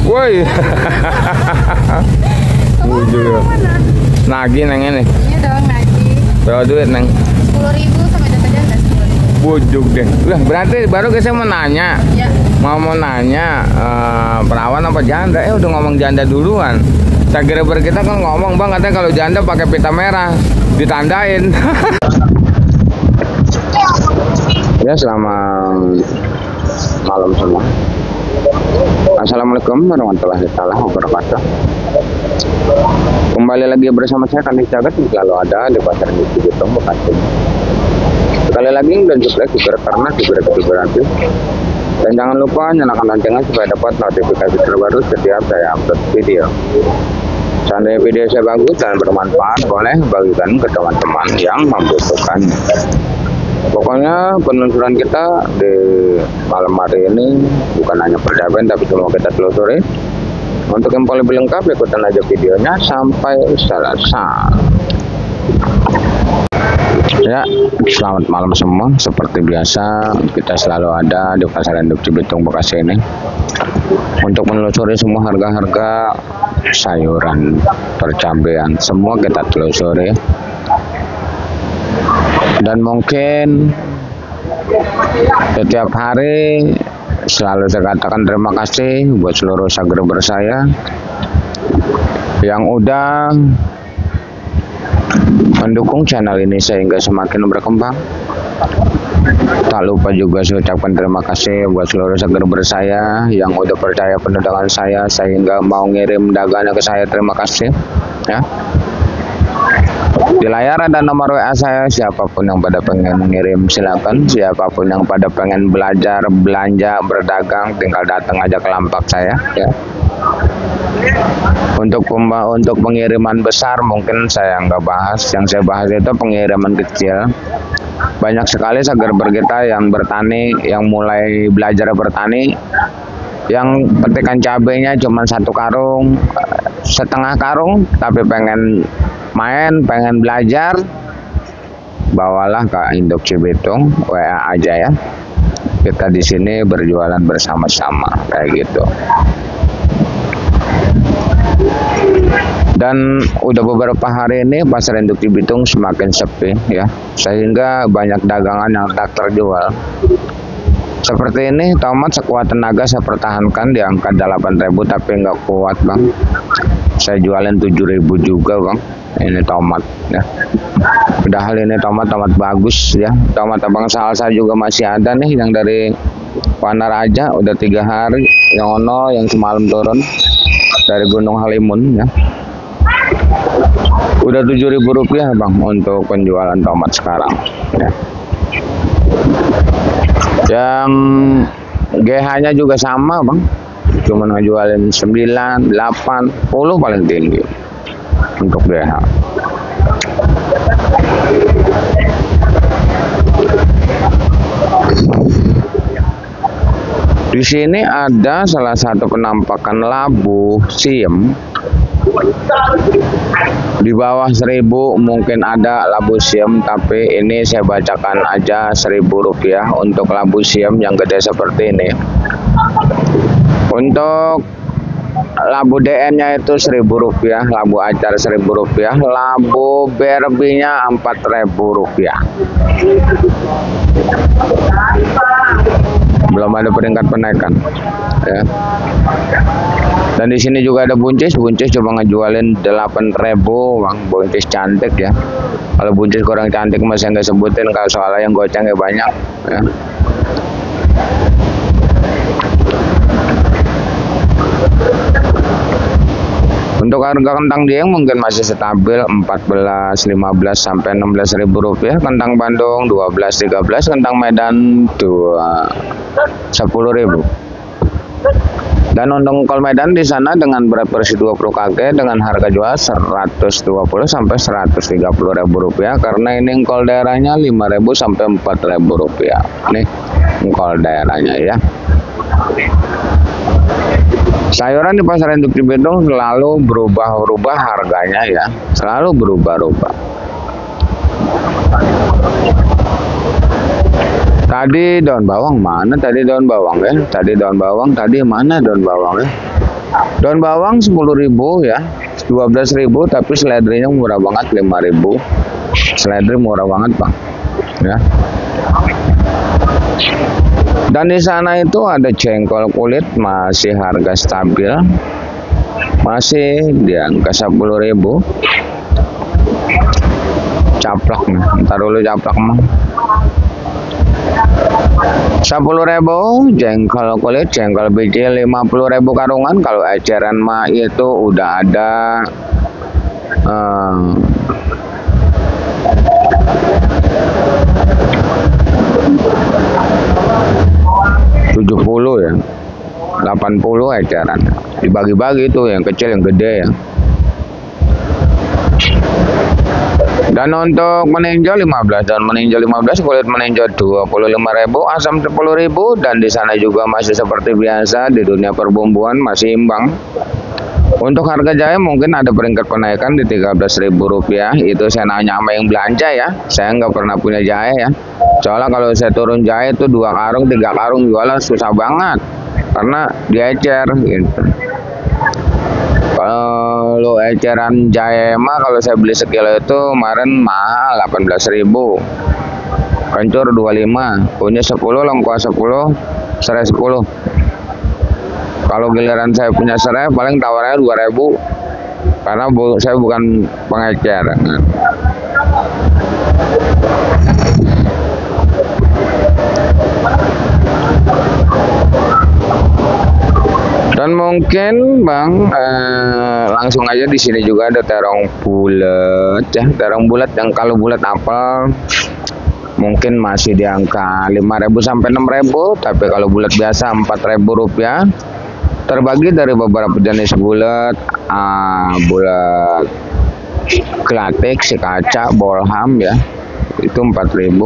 Woi. Bujur. Nagi neng ini. Iya dong nagi. Berapa duit neng? 10.000 sama data janda 10.000. Bujuk deh. Lah berarti baru saya mau nanya. Ya. Mau nanya perawan apa janda? Udah ngomong janda duluan. Subscriber kita kan ngomong bang katanya kalau janda pakai pita merah ditandain. Ya selamat malam semua. Assalamualaikum warahmatullahi wabarakatuh. Kembali lagi bersama saya Kandi Cagat yang selalu ada di pasar Industri Bitung Bekasi. Sekali lagi dan juga karena nanti. Dan jangan lupa nyalakan loncengnya supaya dapat notifikasi terbaru setiap saya upload video. Seandainya video saya bagus dan bermanfaat, boleh bagikan ke teman-teman yang membutuhkan. Pokoknya penelusuran kita di malam hari ini bukan hanya perdagangan tapi semua kita telusuri. Untuk info lebih lengkap ikutan aja videonya sampai selesai. Ya, selamat malam semua. Seperti biasa kita selalu ada di pasar Industri Bitung Bekasi ini untuk menelusuri semua harga-harga sayuran, percabean, semua kita telusuri. Dan mungkin setiap hari selalu saya katakan terima kasih buat seluruh subscriber saya yang udah mendukung channel ini sehingga semakin berkembang. Tak lupa juga saya ucapkan terima kasih buat seluruh subscriber saya yang udah percaya penuh dengan saya sehingga mau ngirim dagangannya ke saya. Terima kasih ya. Di layar ada nomor WA saya, siapapun yang pada pengen ngirim silakan, siapapun yang pada pengen belajar, belanja, berdagang tinggal datang aja ke lapak saya ya. Untuk pengiriman besar mungkin saya nggak bahas, yang saya bahas itu pengiriman kecil. Banyak sekali subscriber kita yang bertani, yang mulai belajar bertani, yang petikan cabenya cuma 1 karung, setengah karung, tapi pengen main, pengen belajar, bawalah ke Industri Bitung, WA aja ya. Kita di sini berjualan bersama-sama kayak gitu. Dan udah beberapa hari ini pasar Industri Bitung semakin sepi ya, sehingga banyak dagangan yang tak terjual. Seperti ini tomat sekuat tenaga saya pertahankan di angka 8.000 tapi nggak kuat bang. Saya jualin 7.000 juga bang. Ini tomat ya. Padahal ini tomat bagus ya. Tomat abang salsa juga masih ada nih yang dari Wana Raja udah 3 hari. Yang ono yang semalam turun dari Gunung Halimun ya. Udah 7.000 rupiah bang untuk penjualan tomat sekarang ya. Yang GH nya juga sama bang, cuma ngejualin 9, 8, 10 paling tinggi untuk GH. Di sini ada salah satu penampakan labu siem. Di bawah 1.000 mungkin ada labu siem, tapi ini saya bacakan aja 1.000 rupiah untuk labu siem yang gede seperti ini. Untuk labu DN nya itu 1.000 rupiah, labu acar 1.000 rupiah, labu BRB nya 4.000 rupiah. Belum ada peringkat penaikan ya. Dan di sini juga ada buncis cuma ngejualin 8.000 bang, buncis cantik ya. Kalau buncis kurang cantik masih nggak sebutin, kalau soalnya yang gocengnya banyak ya. Untuk harga kentang dieng mungkin masih stabil 14, 15 sampai 16.000 rupiah. Kentang Bandung 12, 13, kentang Medan 10.000. Dan untuk kol Medan di sana dengan berat versi 20 kg dengan harga jual 120 sampai 130.000 rupiah, karena ini kol daerahnya 5.000 sampai 4.000 rupiah. Nih kol daerahnya ya. Sayuran di pasar Industri Bitung selalu berubah-ubah harganya ya, selalu berubah-ubah. Tadi daun bawang mana? Tadi daun bawang ya. Tadi daun bawang. Tadi mana daun bawang ya? Daun bawang 10.000 ya, 12.000, tapi seledrinya murah banget 5.000. Seledri murah banget Bang ya. Dan di sana itu ada jengkol kulit masih harga stabil, masih di angka 10.000. Caplak nih, ntar dulu caplak mah 10.000. Jengkol kulit, jengkol biji 50.000 karungan. Kalau eceran mah itu udah ada 70 ya, 80 eceran. Dibagi-bagi tuh yang kecil yang gede ya. Dan untuk meninjau 15, dan meninjau 15, kulit meninjau 25.000, asam 10.000. Dan di sana juga masih seperti biasa di dunia perbumbuan masih imbang. Untuk harga jahe mungkin ada peringkat penaikan di Rp13.000. Itu saya nanya sama yang belanja ya. Saya nggak pernah punya jahe ya. Soalnya kalau saya turun jahe itu 2 karung, 3 karung jualan susah banget karena diecer gitu. Kalau eceran jahe mah kalau saya beli sekilo itu kemarin mahal 18.000. Kencur 25, punya 10, lengkuas 10, serai 10. Kalau giliran saya punya serai paling tawarnya 2.000 karena saya bukan pengecer. Dan mungkin Bang langsung aja di sini juga ada terong bulat ya, terong bulat yang kalau bulat apel mungkin masih di angka 5.000 sampai 6.000, tapi kalau bulat biasa Rp4.000. Terbagi dari beberapa jenis bulat, bulat klatik, si kaca, bolham ya, itu 4.000.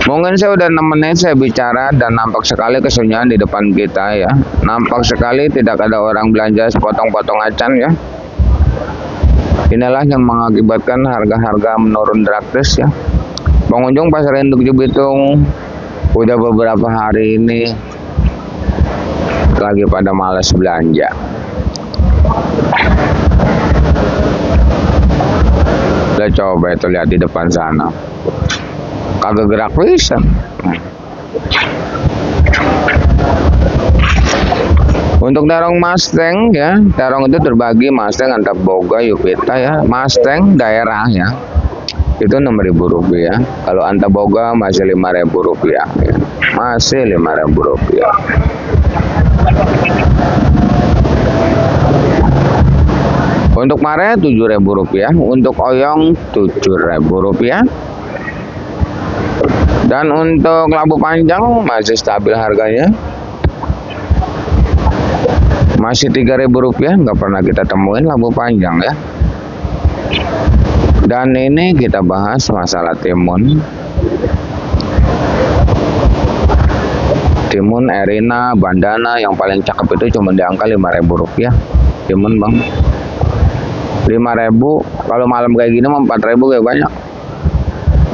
Mungkin saya udah 6 menit saya bicara dan nampak sekali kesunyian di depan kita ya. Nampak sekali tidak ada orang belanja sepotong-potong acan ya. Inilah yang mengakibatkan harga-harga menurun drastis ya. Pengunjung pasar induk Cibitung udah beberapa hari ini lagi pada malas belanja. Kita coba itu lihat di depan sana. Kagak gerak bisa. Untuk terong Mustang ya, terong itu terbagi Mustang, Antap Boga, Yupita ya. Mustang daerah ya, itu Rp6.000. Kalau Antap Boga masih Rp5.000 ya. Masih Rp5.000. Untuk mare Rp7.000, untuk oyong Rp7.000. Dan untuk labu panjang masih stabil harganya, masih Rp3.000, nggak pernah kita temuin labu panjang ya. Dan ini kita bahas masalah timun. Timun Erina, bandana yang paling cakep itu cuma di angka Rp5.000. Timun Bang, 5.000. Kalau malam kayak gini mah 4.000 kayak banyak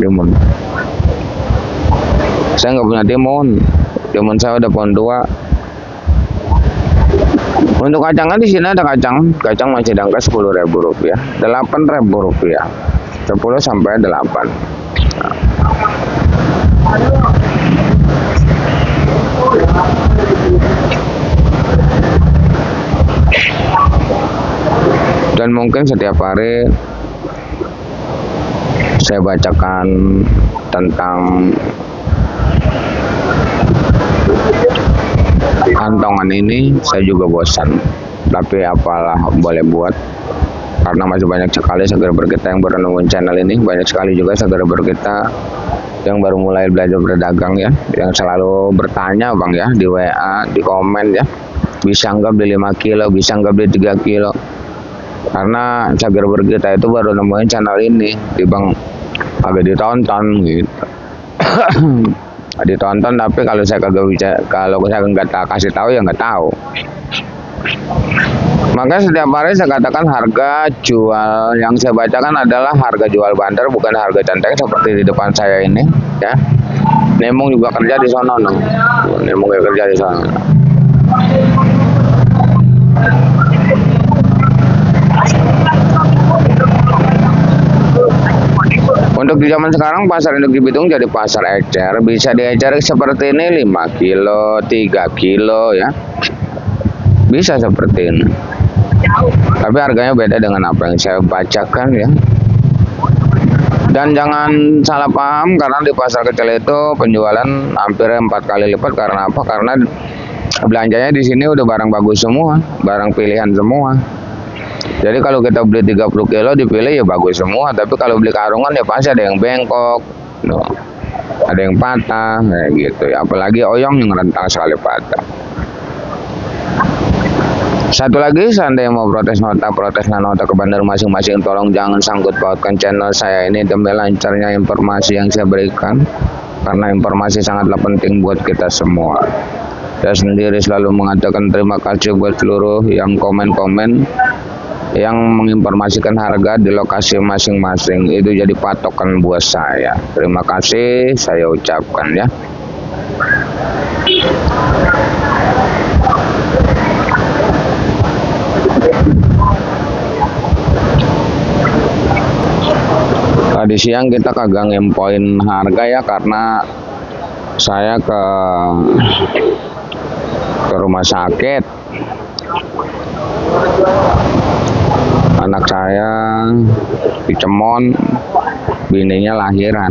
timun. Saya nggak punya timun saya udah pohon 2. Untuk kacangan di sini ada kacang masih di angka Rp10.000, Rp8.000, 10 sampai 8. Dan mungkin setiap hari saya bacakan tentang kantongan ini, saya juga bosan. Tapi apalah boleh buat, karena masih banyak sekali subscriber kita yang baru nemuin channel ini. Banyak sekali juga subscriber kita yang baru mulai belajar berdagang ya, yang selalu bertanya Bang ya, di WA, di komen ya, bisa nggak beli 5 kilo, bisa nggak beli 3 kilo. Karena subscriber kita itu baru nemuin channel ini, di Bang agak ditonton gitu. Ditonton, tapi kalau saya nggak kasih tahu ya nggak tahu. Maka setiap hari saya katakan harga jual yang saya bacakan adalah harga jual bandar, bukan harga centeng seperti di depan saya ini ya. Nemung juga kerja di sana, Nemung juga kerja di sana. Untuk di zaman sekarang pasar induk di Bitung jadi pasar ecer, bisa diecer seperti ini 5 kilo, 3 kilo ya. Bisa seperti ini. Tapi harganya beda dengan apa yang saya bacakan ya. Dan jangan salah paham, karena di pasar kecil itu penjualan hampir 4 kali lipat. Karena apa? Karena belanjanya di sini udah barang bagus semua, barang pilihan semua. Jadi kalau kita beli 30 kilo dipilih ya bagus semua. Tapi kalau beli karungan ya pasti ada yang bengkok, ada yang patah, kayak gitu ya. Apalagi oyong yang rentang sekali patah. Satu lagi, seandainya mau protes nota ke bandar masing-masing, tolong jangan sangkut pautkan channel saya ini demi lancarnya informasi yang saya berikan, karena informasi sangatlah penting buat kita semua. Saya sendiri selalu mengatakan terima kasih buat seluruh yang komen-komen yang menginformasikan harga di lokasi masing-masing. Itu jadi patokan buat saya. Terima kasih saya ucapkan ya. Tadi siang kita kagak ngempoin harga ya, karena saya ke rumah sakit. Anak saya dicemon, bininya lahiran,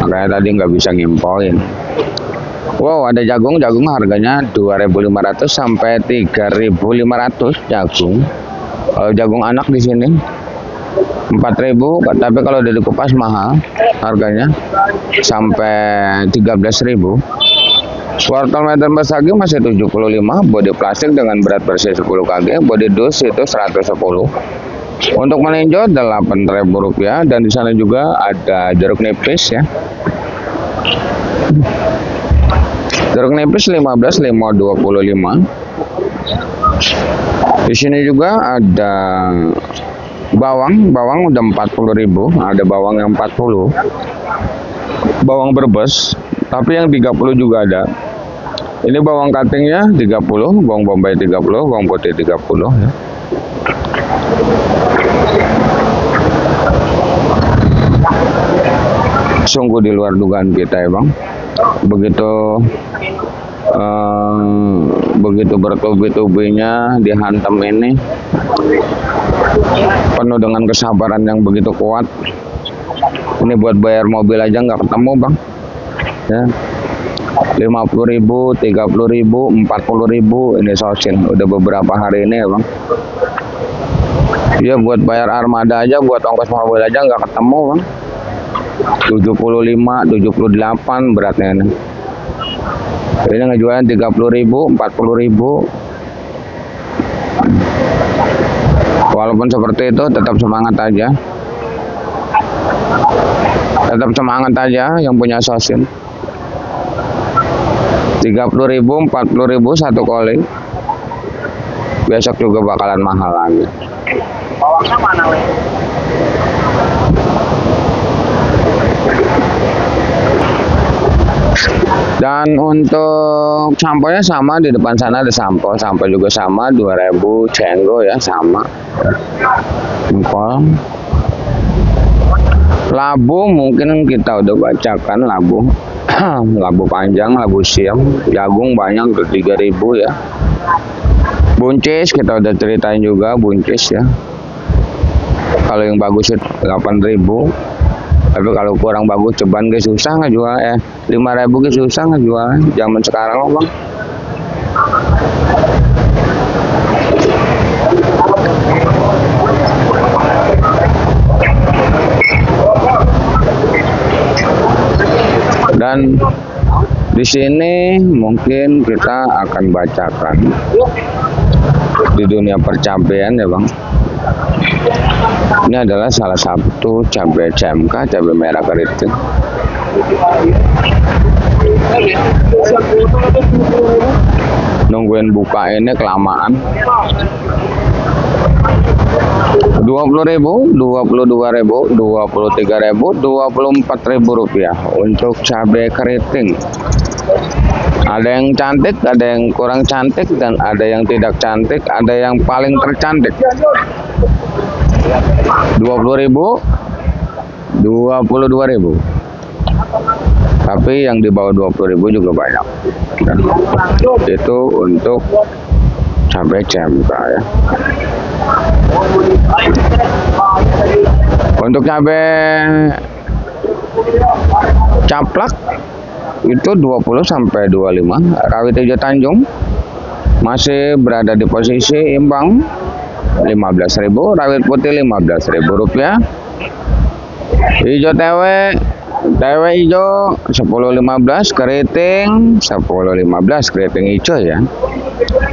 makanya tadi nggak bisa ngimpoin. Wow, ada jagung harganya 2.500 sampai 3.500 jagung. Kalau jagung anak di sini 4.000, tapi kalau udah dikupas mahal harganya sampai 13.000. Wortel meter persegi masih 75, bodi plastik dengan berat bersih 10 kg, bodi dus itu 110. Untuk meninjau 8.000 rupiah, dan di sana juga ada jeruk nipis ya. Jeruk nipis 15.525. Di sini juga ada bawang udah 40.000, ada bawang yang 40. Bawang Brebes, tapi yang 30 juga ada. Ini bawang cuttingnya 30, bawang bombay 30, bawang putih 30 ya. Sungguh di luar dugaan kita ya bang. Begitu bertubi-tubinya dihantam ini, penuh dengan kesabaran yang begitu kuat. Ini buat bayar mobil aja nggak ketemu bang ya. 50.000, 30.000, 40.000 ini sosin udah beberapa hari ini ya bang ya. Buat bayar armada aja, buat ongkos mobil aja nggak ketemu bang. 75, 78 beratnya ini. Ini ngejualnya 30.000, 40.000. Walaupun seperti itu tetap semangat aja. Tetap semangat aja yang punya sosin. 30.000, 40.000 satu kali. Besok juga bakalan mahal lagi. Bawangnya mana weh? Dan untuk samponya sama, di depan sana ada sampo juga sama 2.000, cenggo ya sama. Jengkol. Labu mungkin kita udah bacakan labu. Labu panjang, labu siam, jagung banyak ke 3.000 ya. Buncis kita udah ceritain juga, buncis ya. Kalau yang bagus itu 8.000. Tapi kalau kurang bagus ceban ge susah ngejual 5.000 ge susah ngejual zaman sekarang loh bang. Dan di sini mungkin kita akan bacakan di dunia percabean ya bang. Ini adalah salah satu cabai CMK, cabai merah keriting. Nungguin buka ini kelamaan. 20.000, 22.000, 23.000, 24.000 rupiah untuk cabai keriting. Ada yang cantik, ada yang kurang cantik, dan ada yang tidak cantik, ada yang paling tercantik. 20.000, 22.000. Tapi yang di bawah 20.000 juga banyak. Dan itu untuk cabai CMK ya. Untuk cabai caplak itu 20 sampai 25. Rawit hijau Tanjung masih berada di posisi imbang 15.000, rawit putih 15.000 rupiah. Hijau TW hijau 10.15, keriting 10.15, keriting hijau ya.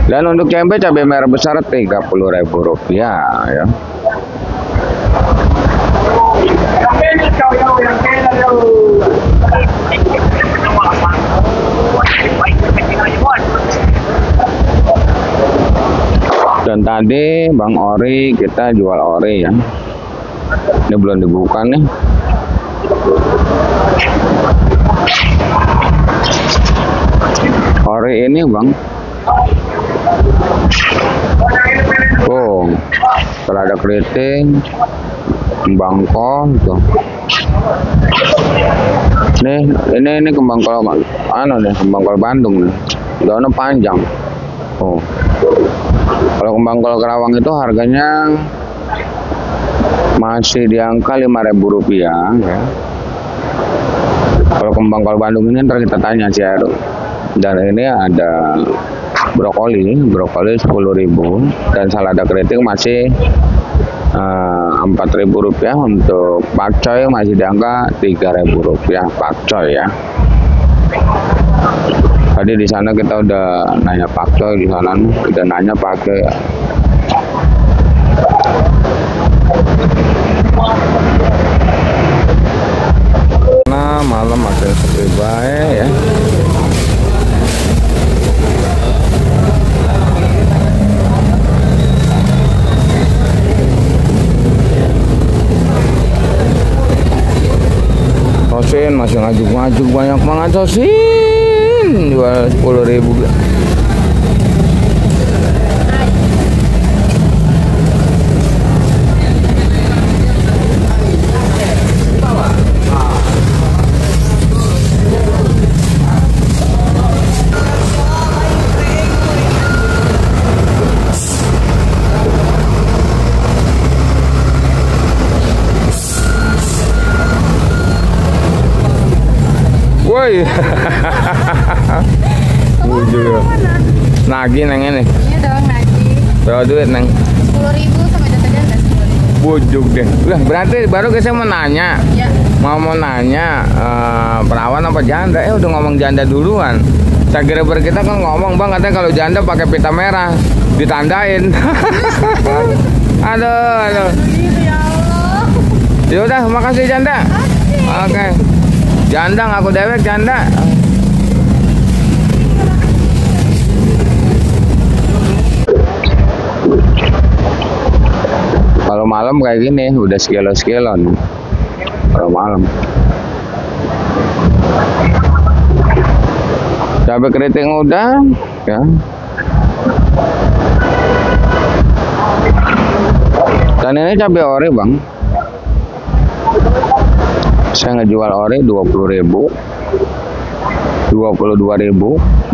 Dan untuk cabai merah besar 30.000 rupiah ya. Dan tadi Bang Ori kita jual ori ya. Ini belum dibuka nih. Ori ini Bang. Oh, terada keriting, bangkol tuh. Ini kembang kol kembang kol Bandung nih. Daunnya panjang. Oh. Kalau kembang kol Kerawang itu harganya masih di angka 5.000 rupiah ya. Kalau kembang kol Bandung ini ntar kita tanya si Heru. Dan ini ada brokoli 10.000, dan salada keriting masih 4.000 rupiah. Untuk pakcoy masih di angka 3.000 rupiah pakcoy ya. Tadi di sana kita udah nanya pakcoy, di sana udah nanya pakai nah malam makin sepi baik ya. Sosin masih ngajuk-ngajuk banyak banget sosin, jual 10.000. Woi, nagi neng ini. Iya dong nagi. Berapa duit neng? 10.000 sama data janda 10.000. Bujuk deh. Lah berarti baru saya mau nanya. Ya. Mau nanya perawan apa janda? Udah ngomong janda duluan. Cager kita kan ngomong Bang, katanya kalau janda pakai pita merah ditandain. Aduh. Ya Allah. Yaudah, makasih janda. Oke. Janda ngaku dewek janda. Kalau malam kayak gini udah sekilo nih. Kalau malam. Cabai keriting udah ya. Dan ini cabai ori Bang. Saya ngejual ori 20.000, 22.000,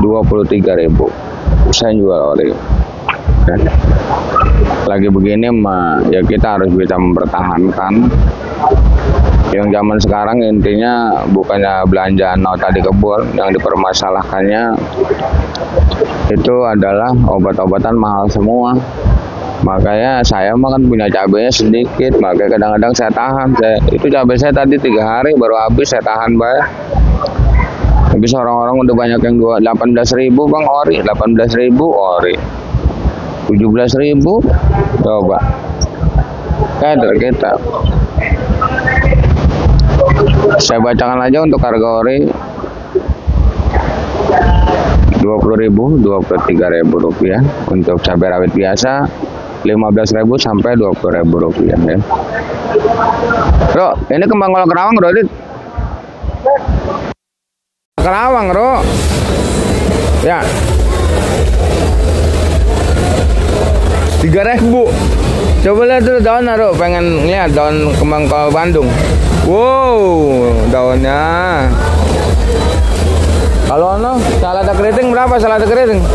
23.000. Saya jual ori. Ya. Lagi begini ya kita harus bisa mempertahankan. Yang zaman sekarang intinya bukannya belanja nota di kebun, yang dipermasalahkannya itu adalah obat-obatan mahal semua. Makanya saya mah kan punya cabenya sedikit, makanya kadang-kadang saya tahan. Itu cabai saya tadi 3 hari baru habis, saya tahan bayar. Habis orang-orang udah banyak yang 18.000 Bang ori, 18.000 ori, 17.000 coba. Kader kita. Saya bacakan aja untuk harga ori 20.000, 23.000 rupiah. Untuk cabai rawit biasa 15.000 sampai 20.000 rupiah ya. Bro, ini kembang kol Kerawang Bro. Kerawang Bro. Ya. 3.000. Coba lihat dulu daun naruh, pengen lihat daun kembang kol Bandung. Wow, daunnya. Kalau salada keriting berapa salada keriting?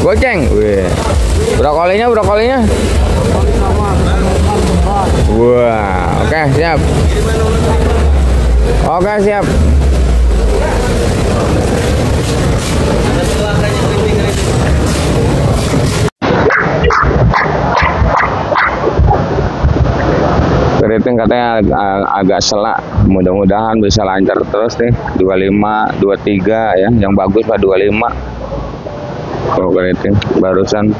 Goceng. Wih. Brokolinya. Wah, oke, siap. Oke, siap. Keriting katanya agak selak, mudah-mudahan bisa lancar terus nih. 25, 23 ya, yang bagus Pak 25. Oh, keriting barusan.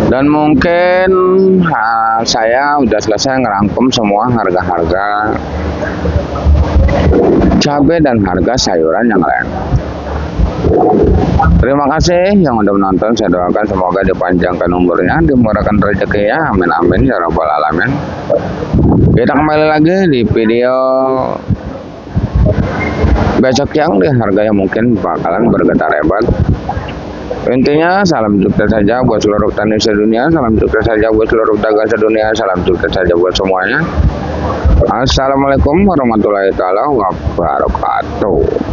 Dan mungkin saya udah selesai ngerangkum semua harga-harga cabai dan harga sayuran yang lain. Terima kasih yang udah menonton. Saya doakan semoga dipanjangkan umurnya, dimurahkan rezekinya. Amin amin ya rabbal alamin. Kita kembali lagi di video besok yang di harga yang mungkin bakalan bergetar hebat. Intinya salam sukses saja buat seluruh petani sedunia, salam sukses saja buat seluruh pedagang sedunia, salam sukses saja buat semuanya. Assalamualaikum warahmatullahi wabarakatuh.